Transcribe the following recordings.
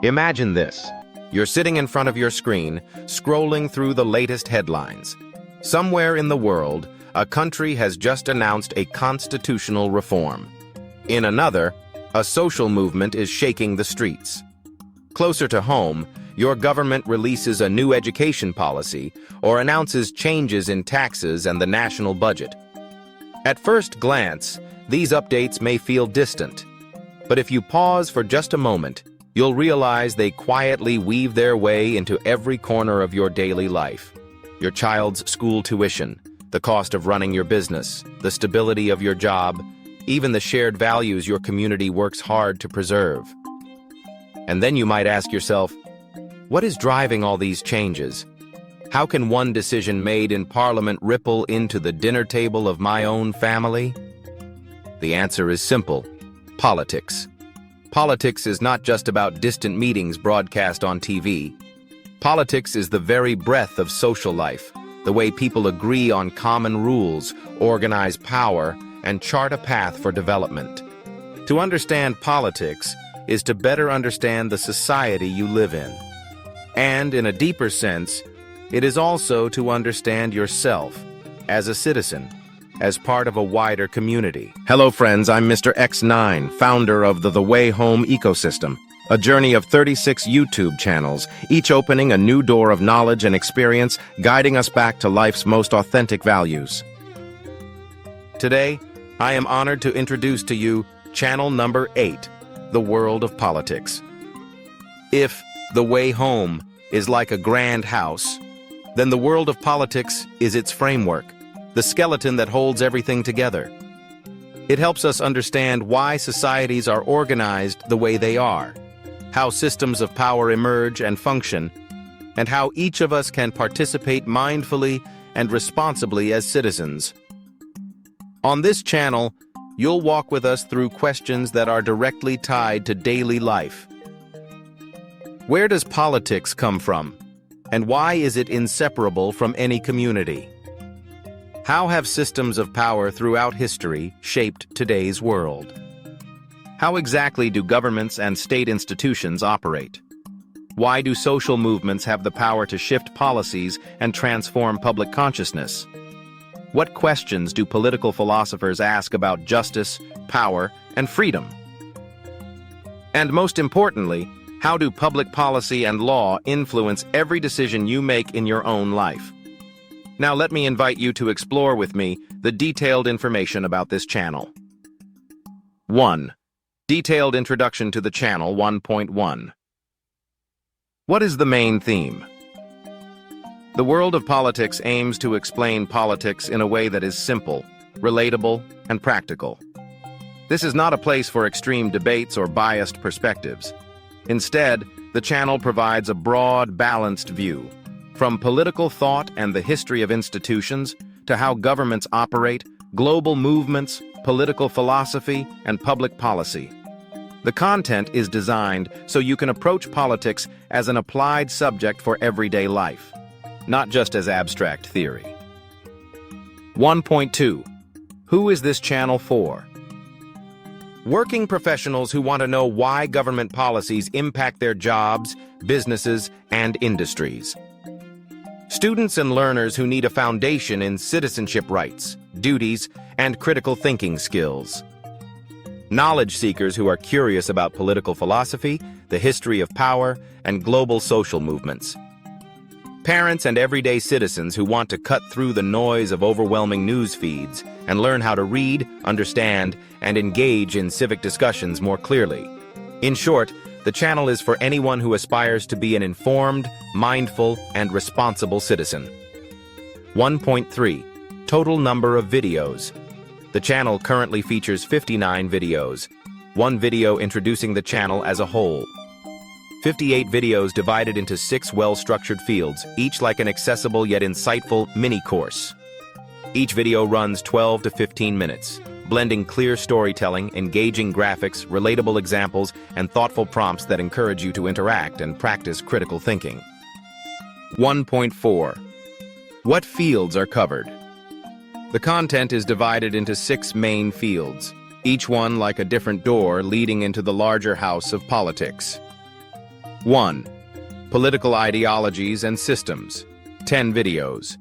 Imagine this. You're sitting in front of your screen, scrolling through the latest headlines. Somewhere in the world, a country has just announced a constitutional reform. In another, a social movement is shaking the streets. Closer to home, your government releases a new education policy or announces changes in taxes and the national budget. At first glance, these updates may feel distant. But if you pause for just a moment, you'll realize they quietly weave their way into every corner of your daily life. Your child's school tuition, the cost of running your business, the stability of your job, even the shared values your community works hard to preserve. And then you might ask yourself, what is driving all these changes? How can one decision made in Parliament ripple into the dinner table of my own family? The answer is simple: politics. Politics is not just about distant meetings broadcast on TV. Politics is the very breath of social life, the way people agree on common rules, organize power, and chart a path for development. To understand politics is to better understand the society you live in. And in a deeper sense, it is also to understand yourself as a citizen, as part of a wider community. Hello friends, I'm Mr. X9, founder of the Way Home ecosystem, a journey of 36 YouTube channels, each opening a new door of knowledge and experience, guiding us back to life's most authentic values. Today, I am honored to introduce to you channel number 8, The World of Politics. If The Way Home is like a grand house, then the world of politics is its framework, the skeleton that holds everything together. It helps us understand why societies are organized the way they are, how systems of power emerge and function, and how each of us can participate mindfully and responsibly as citizens. On this channel, you'll walk with us through questions that are directly tied to daily life. Where does politics come from? And why is it inseparable from any community? How have systems of power throughout history shaped today's world? How exactly do governments and state institutions operate? Why do social movements have the power to shift policies and transform public consciousness? What questions do political philosophers ask about justice, power, and freedom? And most importantly, how do public policy and law influence every decision you make in your own life? Now let me invite you to explore with me the detailed information about this channel. 1. Detailed Introduction to the Channel 1.1. What is the main theme? The World of Politics aims to explain politics in a way that is simple, relatable, and practical. This is not a place for extreme debates or biased perspectives. Instead, the channel provides a broad, balanced view, from political thought and the history of institutions to how governments operate, global movements, political philosophy, and public policy. The content is designed so you can approach politics as an applied subject for everyday life, not just as abstract theory. 1.2. Who is this channel for? Working professionals who want to know why government policies impact their jobs, businesses, and industries. Students and learners who need a foundation in citizenship rights, duties, and critical thinking skills. Knowledge seekers who are curious about political philosophy, the history of power, and global social movements. Parents and everyday citizens who want to cut through the noise of overwhelming news feeds and learn how to read, understand, and engage in civic discussions more clearly. In short, the channel is for anyone who aspires to be an informed, mindful, and responsible citizen. 1.3. Total number of videos. The channel currently features 59 videos, one video introducing the channel as a whole. 58 videos divided into 6 well-structured fields, each like an accessible yet insightful mini-course. Each video runs 12 to 15 minutes, blending clear storytelling, engaging graphics, relatable examples, and thoughtful prompts that encourage you to interact and practice critical thinking. 1.4. What fields are covered? The content is divided into 6 main fields, each one like a different door leading into the larger house of politics. 1. Political ideologies and systems, 10 videos.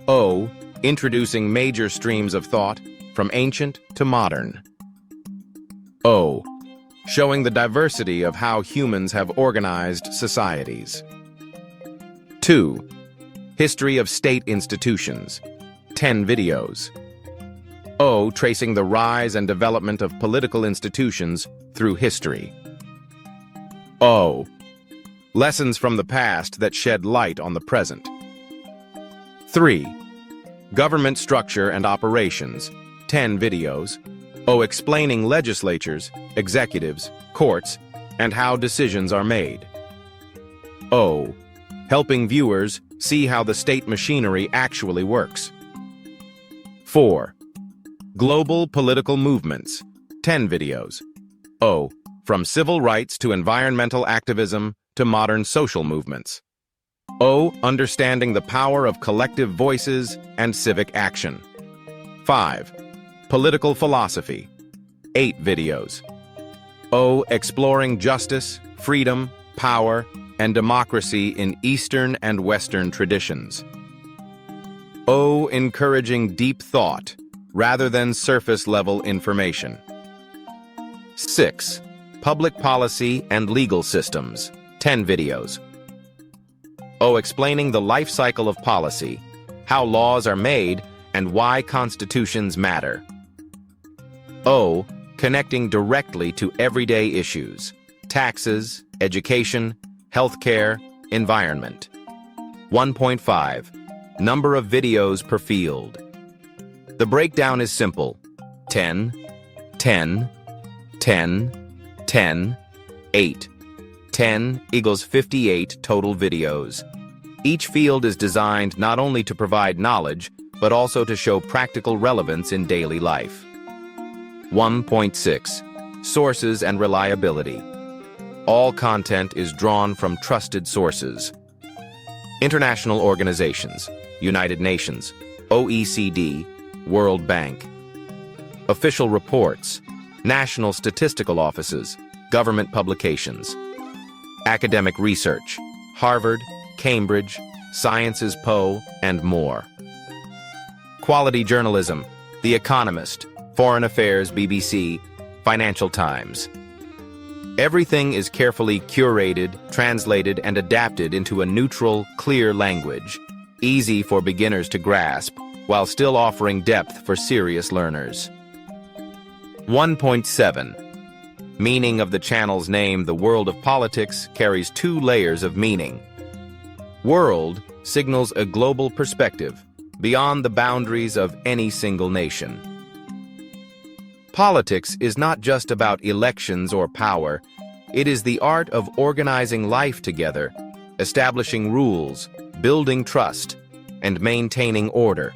O. Introducing major streams of thought, from ancient to modern. O. Showing the diversity of how humans have organized societies. 2. History of state institutions, 10 videos. O. Tracing the rise and development of political institutions through history. O. Lessons from the past that shed light on the present. 3. Government structure and operations, 10 videos. O. Explaining legislatures, executives, courts, and how decisions are made. O. Helping viewers see how the state machinery actually works. 4. Global political movements, 10 videos. O. From civil rights to environmental activism to modern social movements. O. Understanding the power of collective voices and civic action. 5. Political philosophy, 8 videos. O. Exploring justice, freedom, power, and democracy in Eastern and Western traditions. O. Encouraging deep thought rather than surface-level information. 6. Public policy and legal systems, 10 videos. O. Explaining the life cycle of policy, how laws are made, and why constitutions matter. O. Connecting directly to everyday issues, taxes, education, healthcare, environment. 1.5. Number of videos per field. The breakdown is simple. 10, 10, 10, 10, 8. 10 equals 58 total videos. Each field is designed not only to provide knowledge, but also to show practical relevance in daily life. 1.6. Sources and reliability. All content is drawn from trusted sources. International organizations, United Nations, OECD, World Bank. Official reports, national statistical offices, government publications. Academic research, Harvard, Cambridge, Sciences Po, and more. Quality journalism, The Economist, Foreign Affairs BBC, Financial Times. Everything is carefully curated, translated, and adapted into a neutral, clear language, easy for beginners to grasp, while still offering depth for serious learners. 1.7. Meaning of the channel's name, The World of Politics, carries 2 layers of meaning. World signals a global perspective, beyond the boundaries of any single nation. Politics is not just about elections or power. It is the art of organizing life together, establishing rules, building trust, and maintaining order.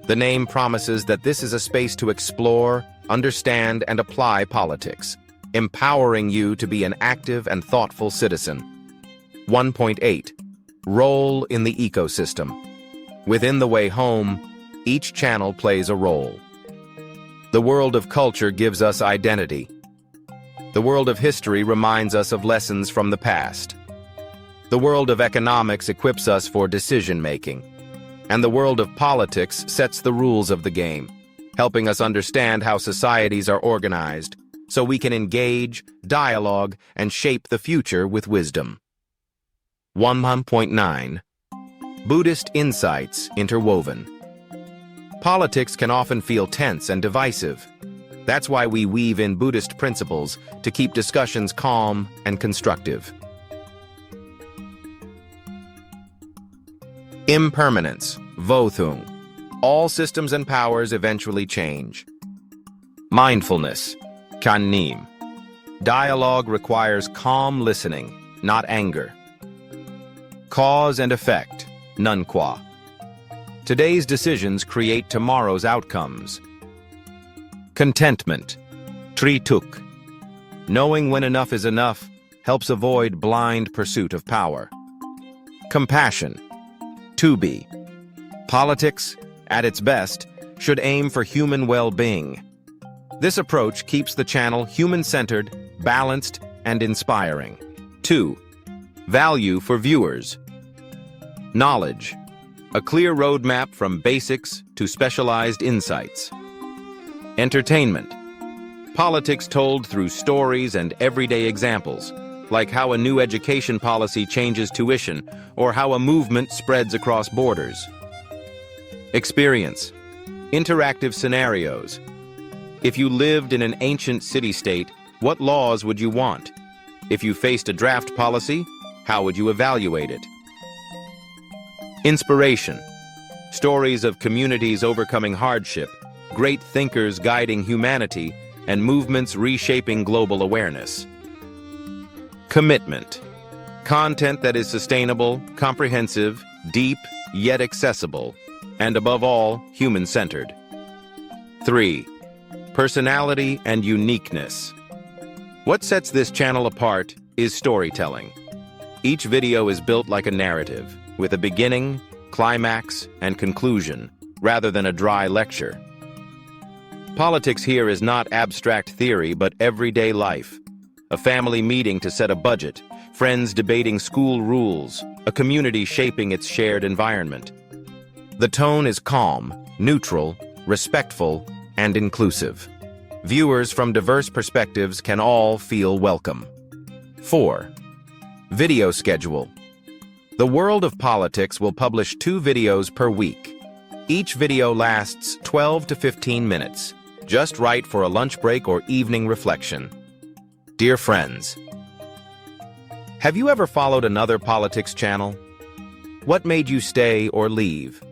The name promises that this is a space to explore, understand, and apply politics, empowering you to be an active and thoughtful citizen. 1.8. Role in the ecosystem. Within the way home, each channel plays a role. The world of culture gives us identity. The world of history reminds us of lessons from the past. The world of economics equips us for decision-making. And the world of politics sets the rules of the game, helping us understand how societies are organized, so we can engage, dialogue, and shape the future with wisdom. 1.9. Buddhist insights interwoven. Politics can often feel tense and divisive. That's why we weave in Buddhist principles to keep discussions calm and constructive. Impermanence, Vothung. All systems and powers eventually change. Mindfulness, Kannim. Dialogue requires calm listening, not anger. Cause and effect, Nunqua. Today's decisions create tomorrow's outcomes. Contentment, Trituk. Knowing when enough is enough helps avoid blind pursuit of power. Compassion, Tubi. Politics, at its best, should aim for human well-being. This approach keeps the channel human-centered, balanced, and inspiring. 2. Value for viewers. Knowledge. A clear roadmap from basics to specialized insights. Entertainment. Politics told through stories and everyday examples, like how a new education policy changes tuition or how a movement spreads across borders. Experience. Interactive scenarios. If you lived in an ancient city-state, what laws would you want? If you faced a draft policy, how would you evaluate it? Inspiration. Stories of communities overcoming hardship, great thinkers guiding humanity, and movements reshaping global awareness. Commitment. Content that is sustainable, comprehensive, deep, yet accessible, and above all, human-centered. 3. Personality and uniqueness. What sets this channel apart is storytelling. Each video is built like a narrative, with a beginning, climax, and conclusion, rather than a dry lecture. Politics here is not abstract theory, but everyday life. A family meeting to set a budget, friends debating school rules, a community shaping its shared environment. The tone is calm, neutral, respectful, and inclusive. Viewers from diverse perspectives can all feel welcome. 4. Video schedule. The World of Politics will publish 2 videos per week. Each video lasts 12 to 15 minutes, just right for a lunch break or evening reflection. Dear friends, have you ever followed another politics channel? What made you stay or leave?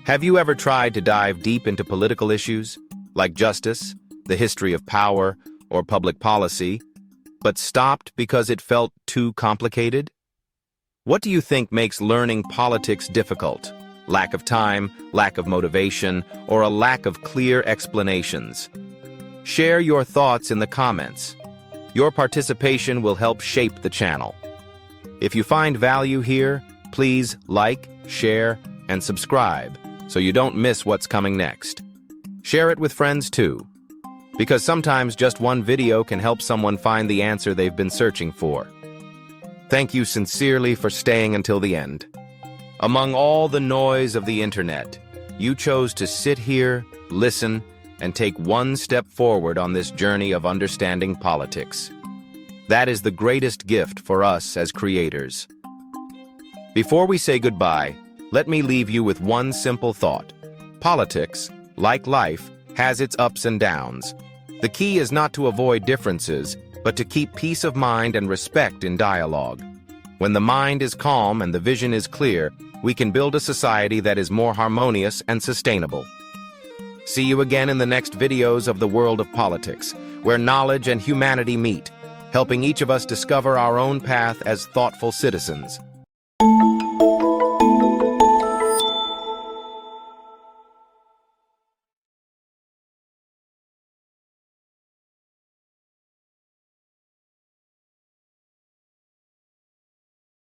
Have you ever tried to dive deep into political issues, like justice, the history of power, or public policy, but stopped because it felt too complicated? What do you think makes learning politics difficult? Lack of time, lack of motivation, or a lack of clear explanations? Share your thoughts in the comments. Your participation will help shape the channel. If you find value here, please like, share, and subscribe so you don't miss what's coming next. Share it with friends too, because sometimes just one video can help someone find the answer they've been searching for. Thank you sincerely for staying until the end. Among all the noise of the internet, you chose to sit here, listen, and take one step forward on this journey of understanding politics. That is the greatest gift for us as creators. Before we say goodbye, let me leave you with one simple thought. Politics, like life, has its ups and downs. The key is not to avoid differences, but to keep peace of mind and respect in dialogue. When the mind is calm and the vision is clear, we can build a society that is more harmonious and sustainable. See you again in the next videos of the World of Politics, where knowledge and humanity meet, helping each of us discover our own path as thoughtful citizens.